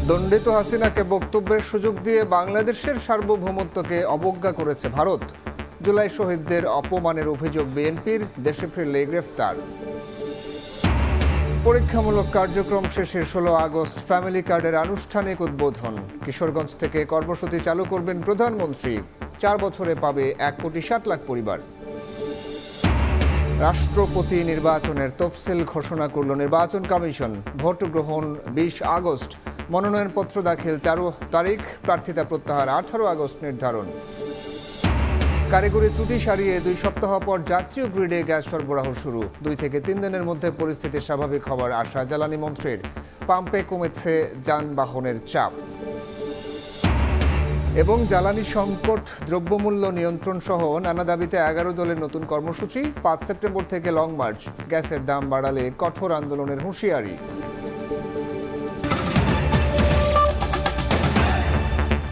দণ্ডিত হাসিনাকে বক্তব্যের সুযোগ দিয়ে বাংলাদেশের সার্বভৌমত্বকে অবজ্ঞা করেছে ভারত। জুলাই শহীদদের অপমানের অভিযোগ বিএনপির, দেশে ফিরলে গ্রেফতার। পরীক্ষামূলক কার্যক্রম শেষে 16 আগস্ট ফ্যামিলি কার্ডের আনুষ্ঠানিক উদ্বোধন। কিশোরগঞ্জ থেকে কর্মসূচি চালু করবেন প্রধানমন্ত্রী। 4 বছরে পাবে 1,60,00,000 পরিবার। রাষ্ট্রপতি নির্বাচনের তফসিল ঘোষণা করল নির্বাচন কমিশন। ভোট গ্রহণ 20 আগস্ট, মনোনয়নপত্র দাখিল 13 তারিখ, প্রার্থিতা প্রত্যাহার 18 আগস্ট নির্ধারণ। কারিগরি ত্রুটি সারিয়ে 2 সপ্তাহ পর জাতীয় গ্রিডে গ্যাস সরবরাহ শুরু। 2 থেকে 3 দিনের মধ্যে পরিস্থিতি স্বাভাবিক হওয়ার আশা জ্বালানি মন্ত্রীর। পাম্পে কমেছে যানবাহনের চাপ। এবং জ্বালানি সংকট, দ্রব্যমূল্য নিয়ন্ত্রণ সহ নানা দাবিতে 11 দলের নতুন কর্মসূচি। 5 সেপ্টেম্বর থেকে লং মার্চ। গ্যাসের দাম বাড়ালে কঠোর আন্দোলনের হুঁশিয়ারি।